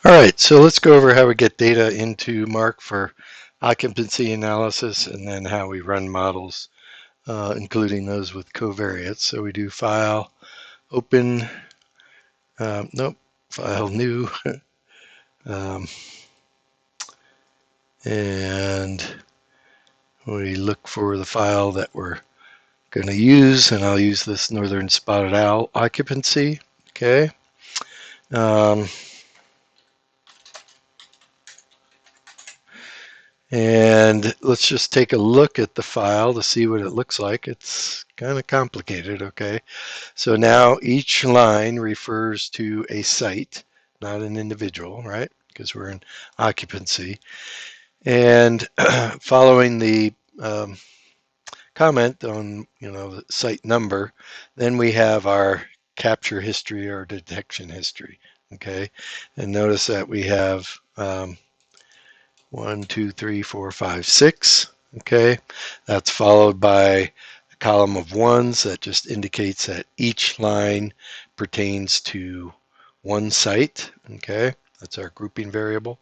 All right, so let's go over how we get data into Mark for occupancy analysis and then how we run models, including those with covariates. So we do file, open, nope, file new, um, and we look for the file that we're going to use, and I'll use this northern spotted owl occupancy, okay? And let's just take a look at the file to see what it looks like. It's kind of complicated, okay? So now each line refers to a site, not an individual, right? Because we're in occupancy. And following the comment on, the site number, then we have our capture history or detection history, okay? And notice that we have 1, 2, 3, 4, 5, 6. Okay, that's followed by a column of ones that just indicates that each line pertains to one site. Okay, that's our grouping variable.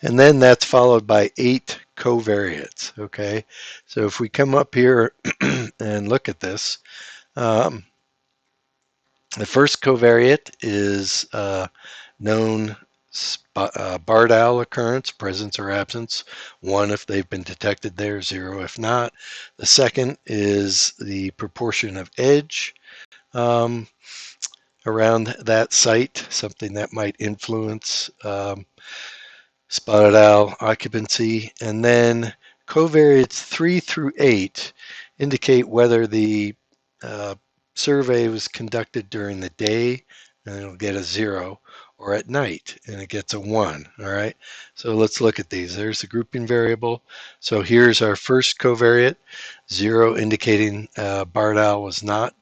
And then that's followed by 8 covariates. Okay, so if we come up here and look at this, the first covariate is known barred owl occurrence, presence or absence, 1 if they've been detected there, 0 if not. The second is the proportion of edge around that site, something that might influence spotted owl occupancy. And then covariates 3 through 8 indicate whether the survey was conducted during the day, and it'll get a 0, or at night, and it gets a 1. All right, so let's look at these. There's the grouping variable. So here's our first covariate, 0 indicating barred owl was not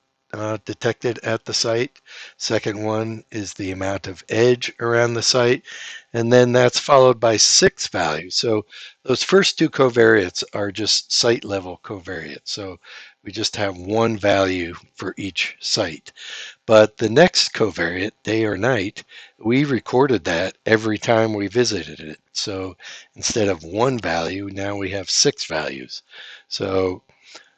detected at the site. Second one is the amount of edge around the site, and then that's followed by 6 values. So those first 2 covariates are just site level covariates. So we just have 1 value for each site. But the next covariate, day or night, we recorded that every time we visited it. So instead of 1 value, now we have 6 values. So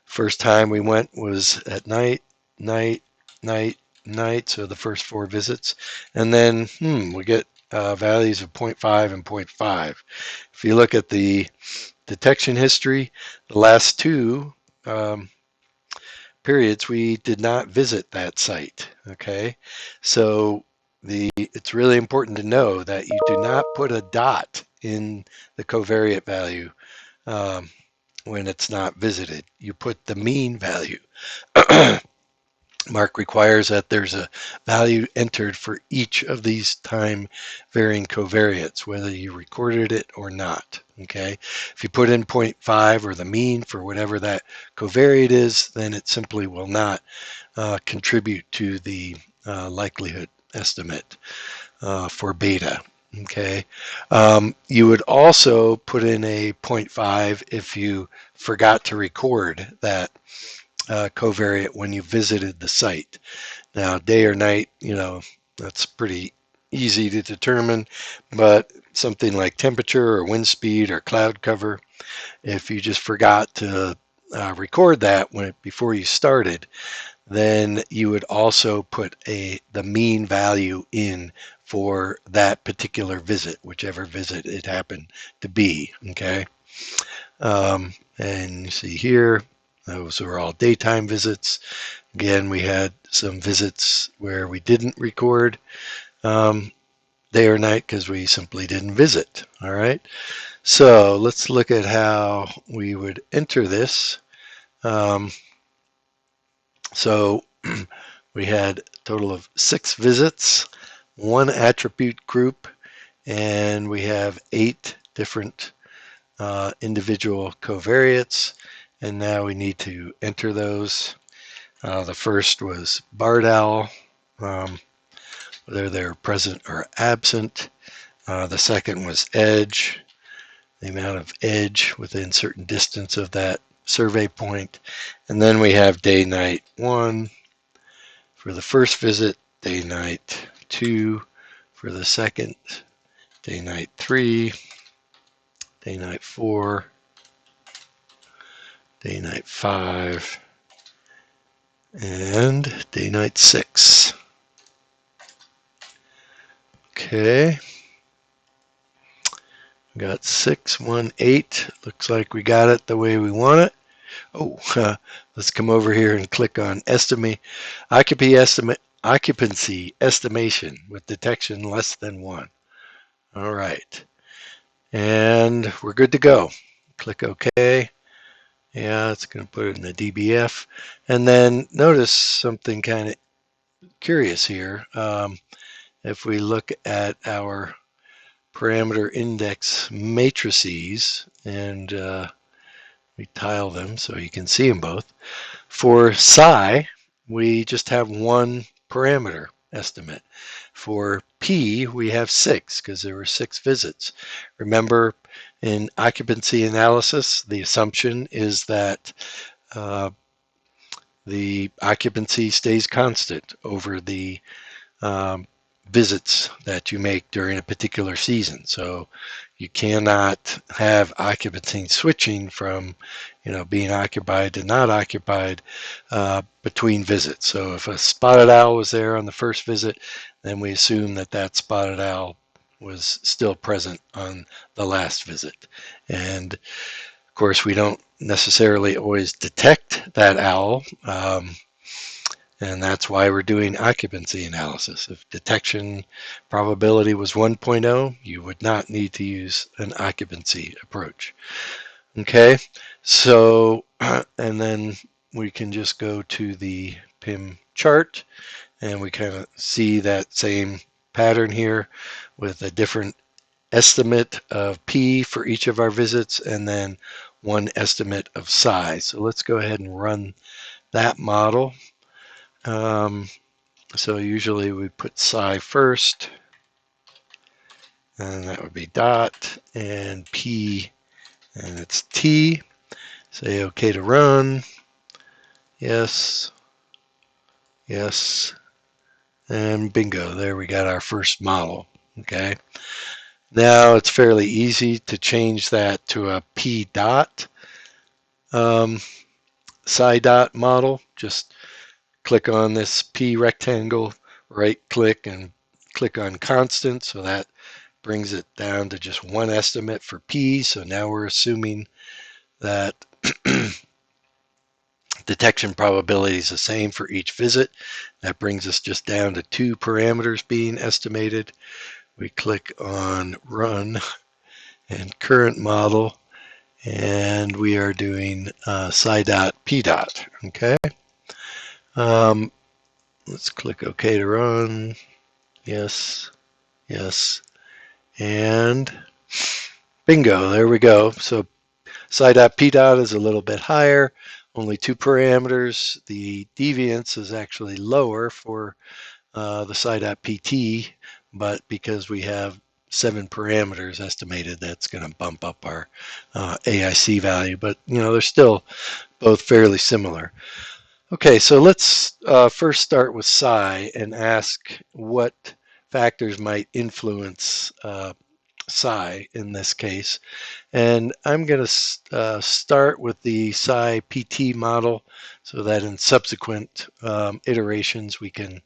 first time we went was at night, night, night, night, so the first 4 visits. And then we get values of 0.5 and 0.5. If you look at the detection history, the last 2 periods we did not visit that site, okay? So it's really important to know that you do not put a dot in the covariate value when it's not visited. You put the mean value. Mark requires that there's a value entered for each of these time varying covariates, whether you recorded it or not. Okay, if you put in 0.5 or the mean for whatever that covariate is, then it simply will not contribute to the likelihood estimate for beta. Okay, you would also put in a 0.5 if you forgot to record that covariate when you visited the site. Now, day or night, that's pretty easy to determine, but something like temperature or wind speed or cloud cover, if you just forgot to record that before you started, then you would also put the mean value in for that particular visit, whichever visit it happened to be. Okay, and you see here, those are all daytime visits. Again, we had some visits where we didn't record day or night because we simply didn't visit. All right, so let's look at how we would enter this. So we had a total of 6 visits, 1 attribute group, and we have 8 different individual covariates, and now we need to enter those. The first was barred owl, whether they're present or absent. The second was edge, the amount of edge within certain distance of that survey point. And then we have day, night 1 for the first visit, day, night 2 for the second, day night 3, day night 4, day night 5, and day night 6. Okay, we got 6, 1, 8. Looks like we got it the way we want it. Oh, let's come over here and click on occupancy estimation with detection less than 1. All right, and we're good to go. Click OK. Yeah, it's going to put it in the DBF. And then notice something kind of curious here. If we look at our parameter index matrices and we tile them so you can see them both. For psi, we just have one parameter estimate. For P, we have 6 because there were 6 visits. Remember, in occupancy analysis, the assumption is that the occupancy stays constant over the visits that you make during a particular season. So you cannot have occupancy switching from, being occupied to not occupied between visits. So if a spotted owl was there on the first visit, then we assume that that spotted owl was still present on the last visit. And of course, we don't necessarily always detect that owl. And that's why we're doing occupancy analysis. If detection probability was 1.0, you would not need to use an occupancy approach. Okay, so, and then we can just go to the PIM chart and we kind of see that same pattern here with a different estimate of P for each of our visits and then one estimate of size. So let's go ahead and run that model. So usually we put psi first, and that would be dot, and P, and it's T. Say OK to run. Yes. Yes. And bingo, there we got our first model. Okay. Now it's fairly easy to change that to a P dot psi dot model. Just click on this P rectangle, right click and click on constant. So that brings it down to just one estimate for P. So now we're assuming that detection probability is the same for each visit. That brings us just down to 2 parameters being estimated. We click on run and current model, and we are doing psi dot P dot. Okay. Let's click OK to run. Yes. Yes. And bingo, there we go. So psi dot P dot is a little bit higher, only 2 parameters. The deviance is actually lower for the psi dot PT, but because we have 7 parameters estimated, that's going to bump up our AIC value. But they're still both fairly similar. Okay, so let's first start with psi and ask what factors might influence psi in this case. And I'm going to start with the psi PT model so that in subsequent iterations we can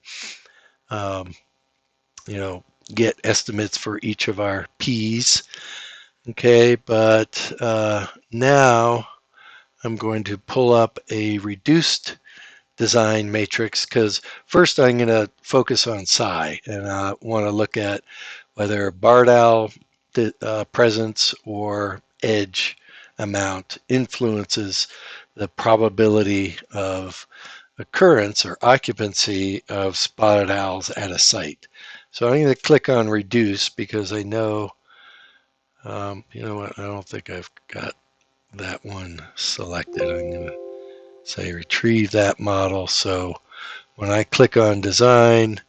get estimates for each of our P's. Okay, but now I'm going to pull up a reduced design matrix because first I'm going to focus on psi and I want to look at whether barred owl presence or edge amount influences the probability of occurrence or occupancy of spotted owls at a site. So I'm going to click on reduce because I know, you know what, I don't think I've got that one selected. I'm going to say retrieve that model. So when I click on design,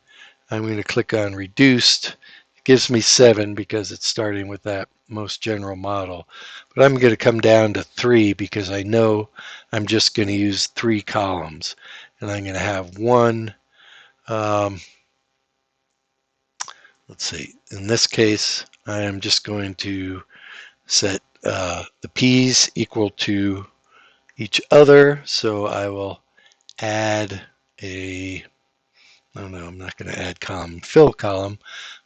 I'm going to click on reduced. It gives me 7 because it's starting with that most general model. But I'm going to come down to 3 because I know I'm just going to use 3 columns. And I'm going to have one, let's see, in this case, I am just going to set the p's equal to each other. So I will add a, oh no, I'm not going to add column, fill column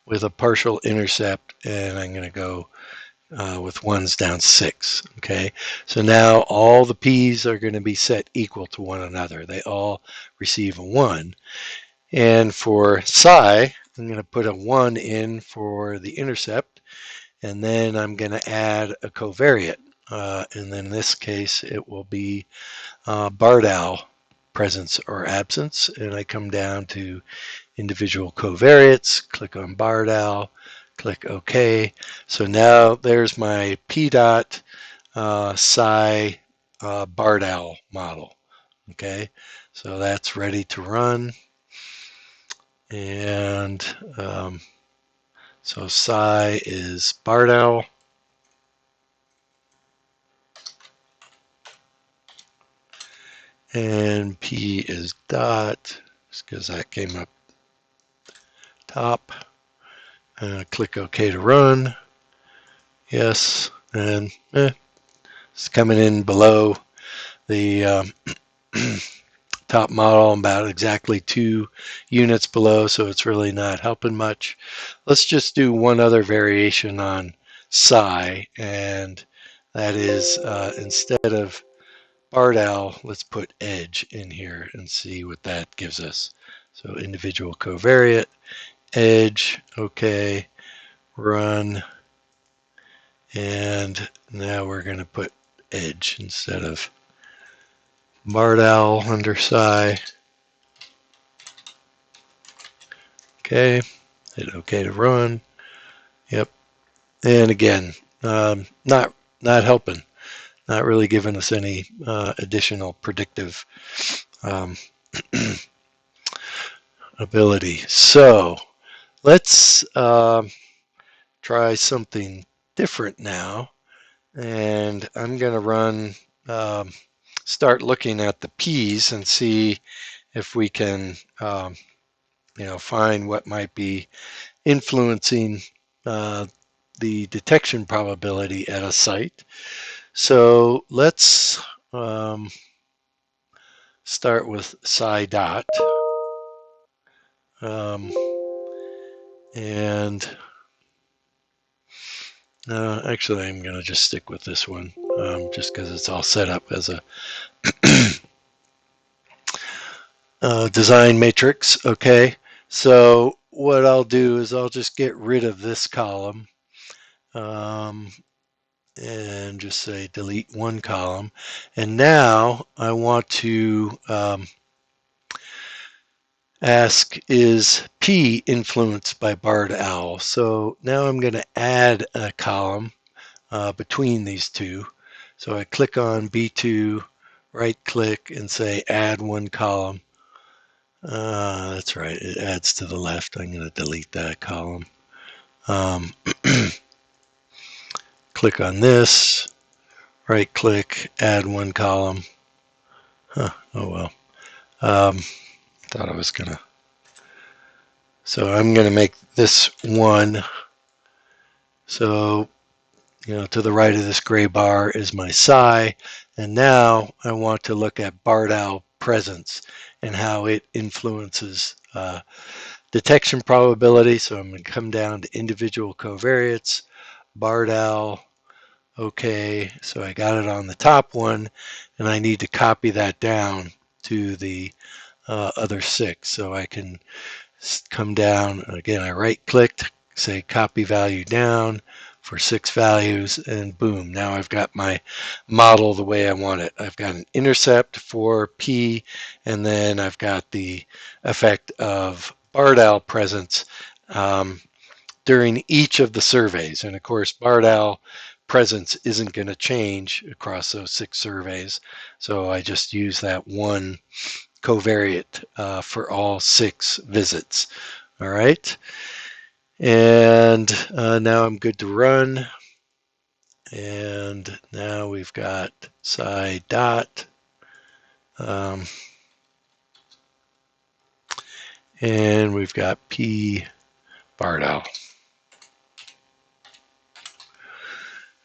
with a partial intercept, and I'm going to go with ones down 6. Okay, so now all the p's are going to be set equal to one another. They all receive a 1. And for psi, I'm going to put a 1 in for the intercept, and then I'm going to add a covariate. And then in this case, it will be Bardal presence or absence. And I come down to individual covariates, click on Bardal, click OK. So now there's my P dot psi Bardal model. Okay, so that's ready to run. And so psi is Bardal. And P is dot, just because that came up top. Click OK to run. Yes, and it's coming in below the top model, about exactly 2 units below, so it's really not helping much. Let's just do one other variation on psi, and that is instead of Bardal, let's put edge in here and see what that gives us. So individual covariate, edge, okay, run, and now we're going to put edge instead of Bardal under psi. Okay, hit OK to run. Yep, and again, not helping, not really giving us any additional predictive ability. So let's try something different now, and I'm going to run, start looking at the P's and see if we can, find what might be influencing the detection probability at a site. So let's start with psi dot. And actually, I'm going to just stick with this one just because it's all set up as a design matrix. Okay, so what I'll do is I'll just get rid of this column and just say delete one column. And now I want to ask, is P influenced by barred owl? So now I'm going to add a column between these two. So I click on B2, right click and say add one column. That's right, it adds to the left. I'm going to delete that column. Click on this, right click, add one column. Oh well. Thought I was going to. So I'm going to make this 1. So, to the right of this gray bar is my psi. And now I want to look at Bardal presence and how it influences detection probability. So I'm going to come down to individual covariates, Bardal, okay. So I got it on the top one, and I need to copy that down to the other 6. So I can come down, again, I right clicked, say copy value down for 6 values, and boom, now I've got my model the way I want it. I've got an intercept for P, and then I've got the effect of Bardal presence during each of the surveys. And of course, Bardal presence isn't going to change across those 6 surveys. So I just use that one covariate for all 6 visits. All right. And now I'm good to run. And now we've got psi dot. And we've got P Bardal.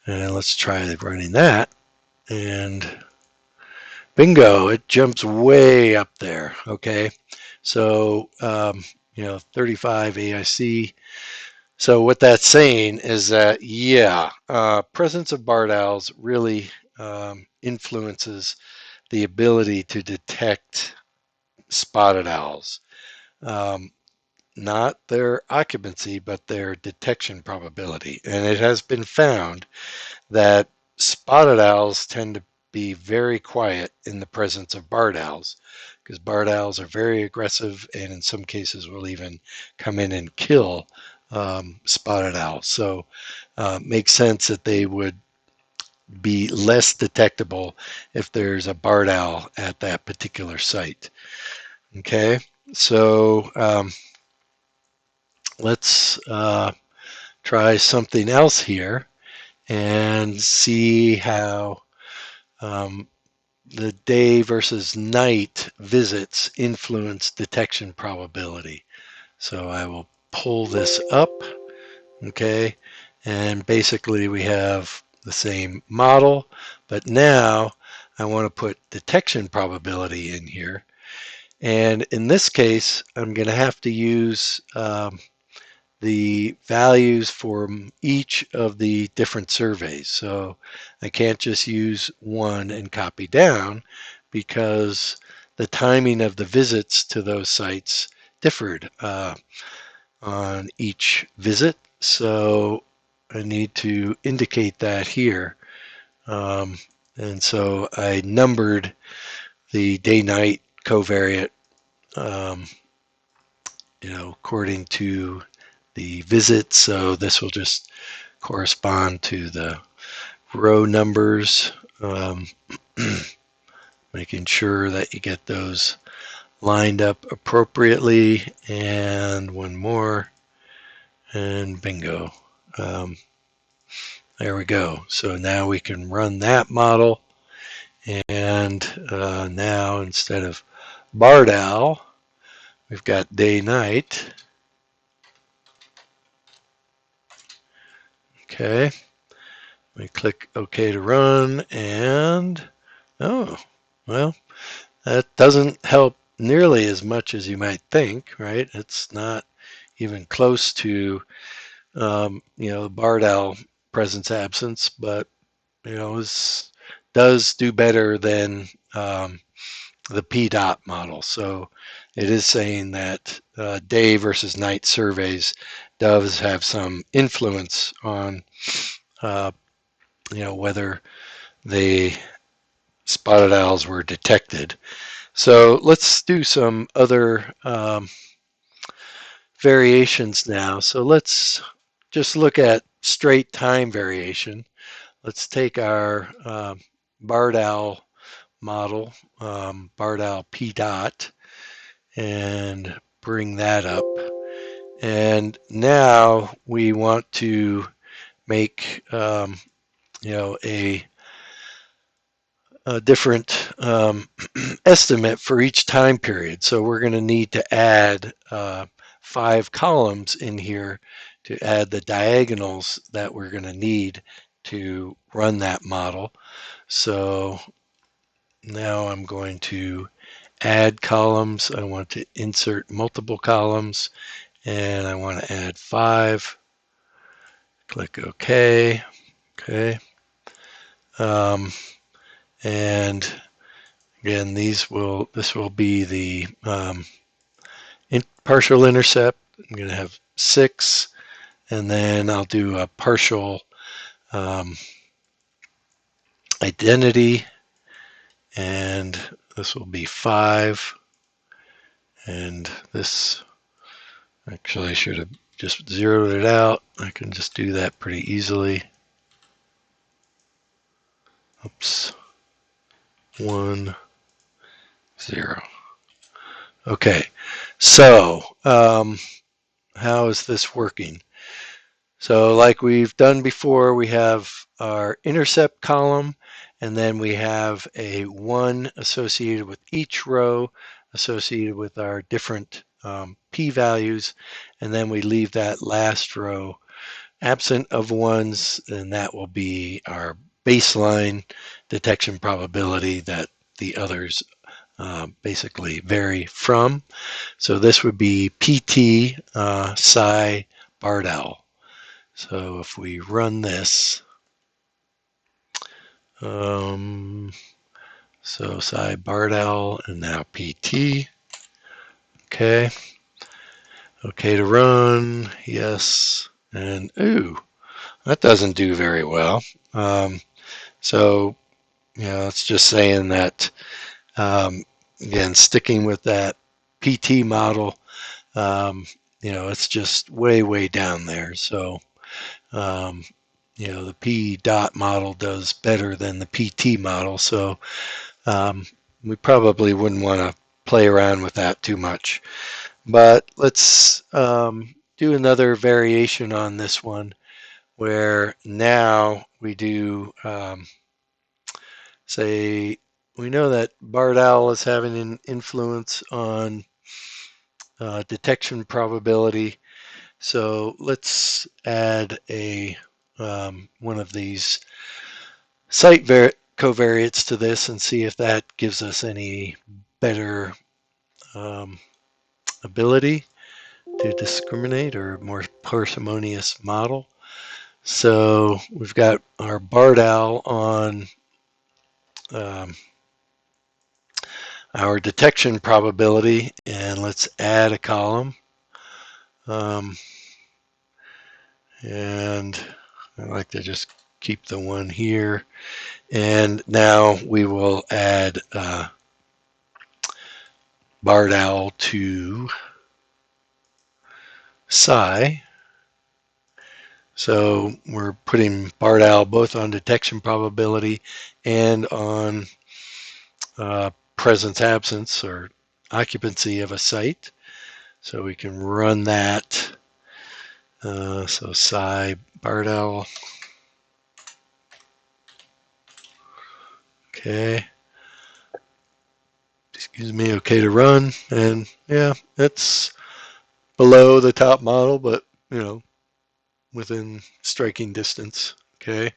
And let's try running that. And bingo, it jumps way up there. Okay. So, 35 AIC. So what that's saying is that, yeah, presence of barred owls really influences the ability to detect spotted owls. Um, not their occupancy, but their detection probability. And it has been found that spotted owls tend to be very quiet in the presence of barred owls because barred owls are very aggressive and in some cases will even come in and kill spotted owls. So it makes sense that they would be less detectable if there's a barred owl at that particular site. Okay, so let's try something else here and see how um, the day versus night visits influence detection probability. So I will pull this up, okay, and basically we have the same model, but now I want to put detection probability in here. And in this case, I'm going to have to use the values for each of the different surveys. So I can't just use one and copy down because the timing of the visits to those sites differed on each visit. So I need to indicate that here. Um, and so I numbered the day-night covariate, um, according to the visit. So this will just correspond to the row numbers, um, making sure that you get those lined up appropriately. And one more, and bingo. Um, there we go. So now we can run that model. And now instead of barred owl, we've got day-night. Okay. We click OK to run, and oh, well, that doesn't help nearly as much as you might think, right? It's not even close to, the barred owl presence absence, but, it does do better than the P dot model. So it is saying that day versus night surveys does have some influence on, uh, whether the spotted owls were detected. So let's do some other variations now. So let's just look at straight time variation. Let's take our barred owl model, barred owl P dot, and bring that up. And now we want to make a different estimate for each time period. So we're going to need to add 5 columns in here to add the diagonals that we're going to need to run that model. So now I'm going to add columns. I want to insert multiple columns, and I want to add 5. Click OK. Okay. And again, this will be the partial intercept. I'm going to have 6, and then I'll do a partial identity, and this will be 5. And this, actually, I should have just zeroed it out. I can just do that pretty easily. Oops. 1, 0. Okay, so how is this working? So like we've done before, we have our intercept column, and then we have a 1 associated with each row, associated with our different p-values, and then we leave that last row absent of ones, then that will be our baseline detection probability that the others basically vary from. So this would be PT psi Bardell. So if we run this, so psi Bardell and now PT. Okay. Okay to run. Yes. And ooh, that doesn't do very well. So, it's just saying that, again, sticking with that PT model, it's just way, way down there. So, the P dot model does better than the PT model. So, we probably wouldn't want to play around with that too much. But let's do another variation on this one where now we do, say, we know that Bardell is having an influence on detection probability. So let's add a one of these site covariates to this and see if that gives us any better um, ability to discriminate or more parsimonious model. So we've got our Bardell on um, our detection probability, and let's add a column. And I like to just keep the one here. And now we will add Bardell to psi. So we're putting Bardell both on detection probability and on presence absence or occupancy of a site. So we can run that. So psi Bardell. Okay. Excuse me. Okay to run. And yeah, it's below the top model, but within striking distance. Okay.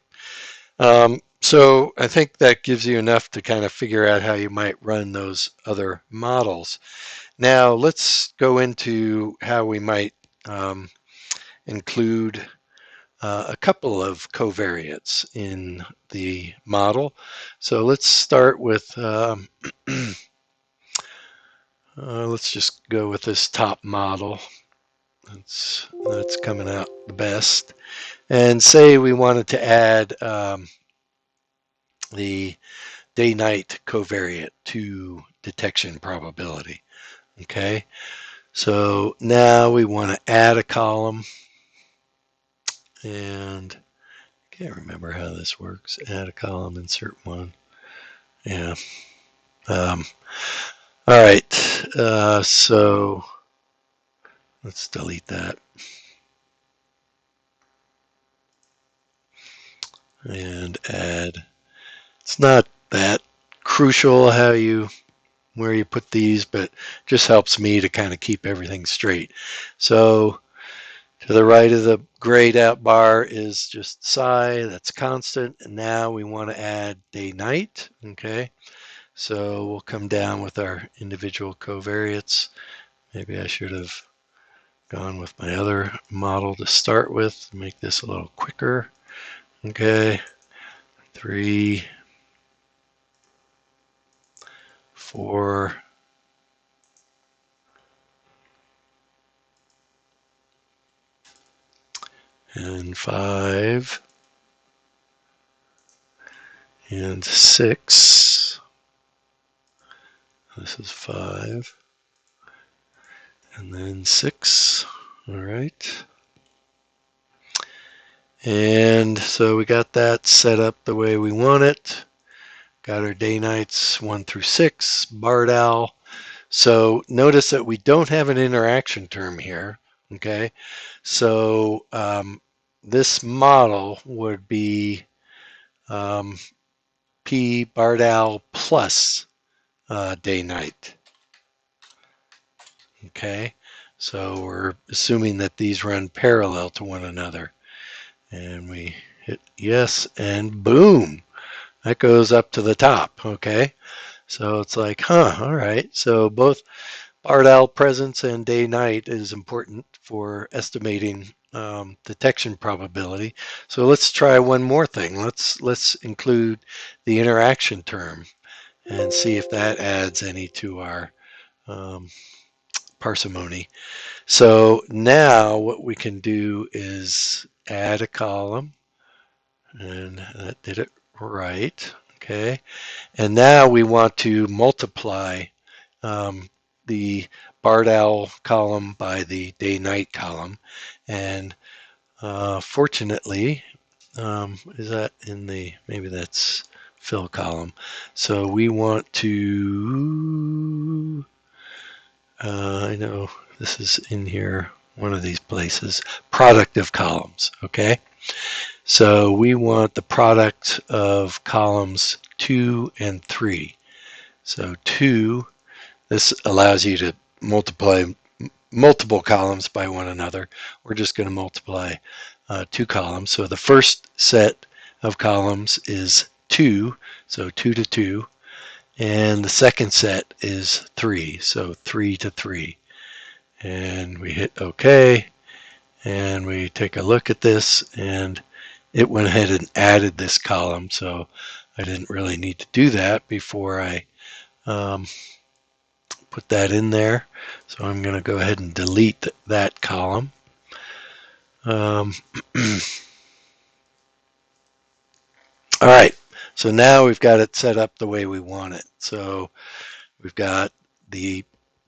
So I think that gives you enough to kind of figure out how you might run those other models. Now let's go into how we might include a couple of covariates in the model. So let's start with, let's just go with this top model. That's coming out the best. And say we wanted to add the day-night covariate to detection probability. Okay, so now we want to add a column, and I can't remember how this works. Add a column, insert one. Yeah. All right. So let's delete that and add. It's not that crucial where you put these, but just helps me to kind of keep everything straight. So to the right of the grayed out bar is just psi, that's constant, and now we want to add day night. Okay, so we'll come down with our individual covariates. Maybe I should have gone with my other model to start with, make this a little quicker. Okay, 3, 4, and 5, and 6. This is 5, and then 6. All right. And so we got that set up the way we want it. Got our day nights 1 through 6, Bardell. So notice that we don't have an interaction term here. Okay. So this model would be P Bardell plus day night. Okay. So we're assuming that these run parallel to one another. and we hit yes, and boom, that goes up to the top. Okay, so it's like, huh, all right. So both Bardal presence and day night is important for estimating detection probability. So let's try one more thing. Let's include the interaction term and see if that adds any to our um, parsimony. So now what we can do is add a column, and that did it right. Okay, and now we want to multiply um, the Bardal column by the day-night column, and fortunately, is that in the, maybe that's fill column. So we want to, I know this is in here, one of these places, product of columns, okay? So we want the product of columns 2 and 3. So 2, this allows you to multiply multiple columns by one another. We're just going to multiply 2 columns. So the first set of columns is 2, so 2 to 2. And the second set is 3, so 3 to 3. And we hit OK. And we take a look at this, and it went ahead and added this column. So I didn't really need to do that before I put that in there. So I'm going to go ahead and delete that column. All right, so now we've got it set up the way we want it. So we've got the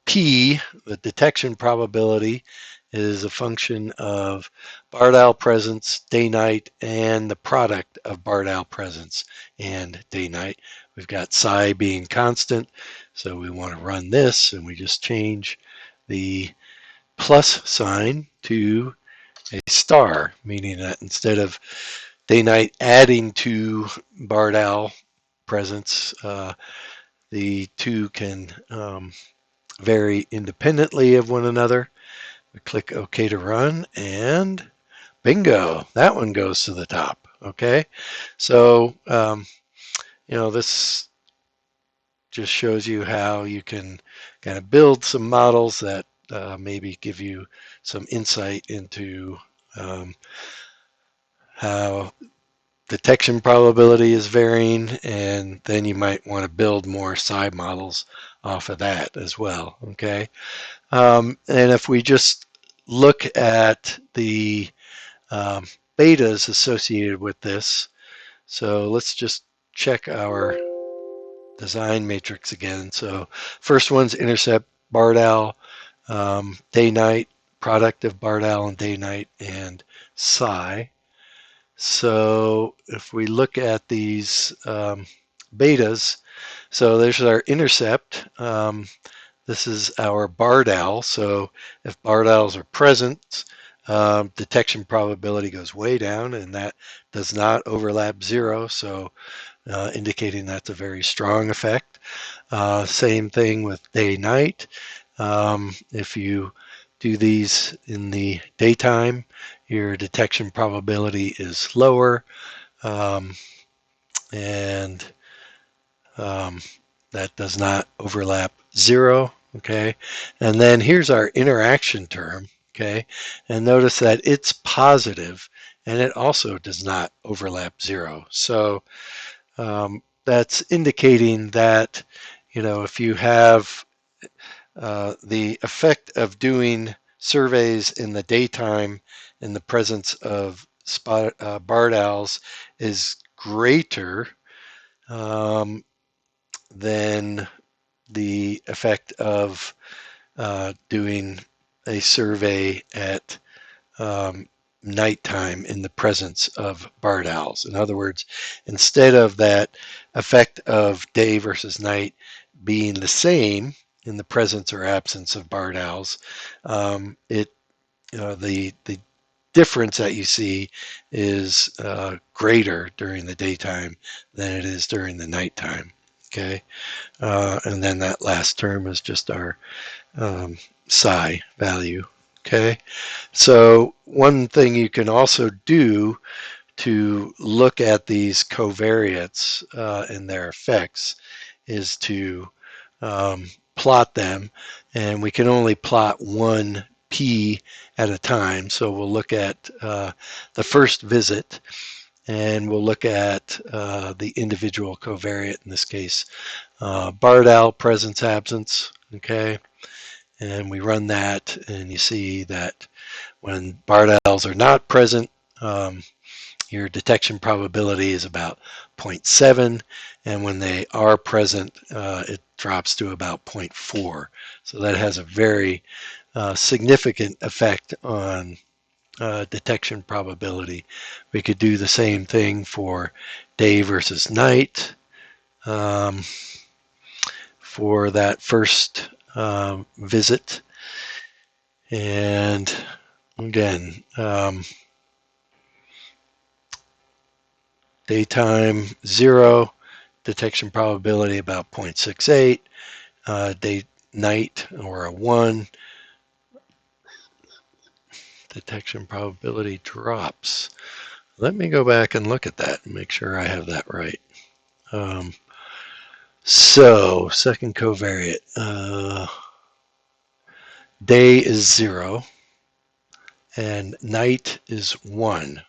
P, the detection probability, is a function of Bardal presence, day-night, and the product of Bardal presence and day-night. We've got psi being constant, so we want to run this, and we just change the plus sign to a star, meaning that instead of day-night adding to Bardal presence, the two can vary independently of one another. We click OK to run, and bingo, that one goes to the top. Okay, so this just shows you how you can kind of build some models that maybe give you some insight into how detection probability is varying, and then you might want to build more psi models off of that as well. Okay, and if we just look at the betas associated with this, so let's just check our design matrix again. So first one's intercept Bardal, day-night, product of Bardal and day-night, and psi. So if we look at these betas, so there's our intercept. This is our Bardal. So if Bardals are present, detection probability goes way down, and that does not overlap 0. So indicating that's a very strong effect. Same thing with day-night. If you do these in the daytime, your detection probability is lower, and that does not overlap 0. Okay, and then here's our interaction term. Okay, and notice that it's positive, and it also does not overlap 0. So that's indicating that, if you have the effect of doing surveys in the daytime in the presence of Bardals is greater than the effect of doing a survey at nighttime in the presence of Bardals. In other words, instead of that effect of day versus night being the same in the presence or absence of Bardals, the difference that you see is greater during the daytime than it is during the nighttime. Okay, and then that last term is just our psi value. Okay, so one thing you can also do to look at these covariates and their effects is to plot them, and we can only plot one P at a time. So we'll look at the first visit, and we'll look at the individual covariate, in this case, Bardal presence absence, okay? And we run that, and you see that when Bardals are not present, your detection probability is about 0.7, and when they are present, it drops to about 0.4. So that has a very significant effect on detection probability. We could do the same thing for day versus night um, for that first visit. And again, daytime 0, detection probability about 0.68, day night or a 1, detection probability drops. Let me go back and look at that and make sure I have that right. So second covariate, day is 0 and night is 1.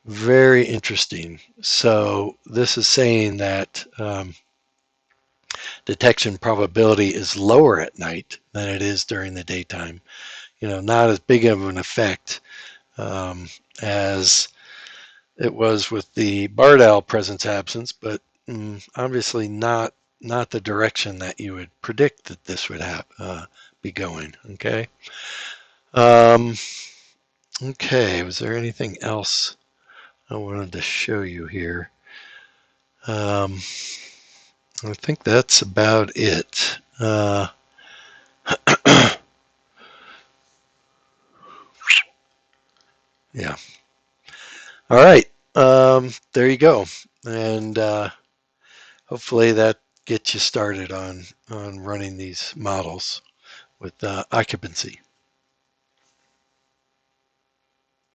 Very interesting. So this is saying that detection probability is lower at night than it is during the daytime. You know, not as big of an effect as it was with the Bardal presence absence, but obviously not the direction that you would predict that this would be going. Okay. Um, okay. Was there anything else I wanted to show you here? I think that's about it. Yeah. All right. There you go. And hopefully that gets you started on running these models with occupancy.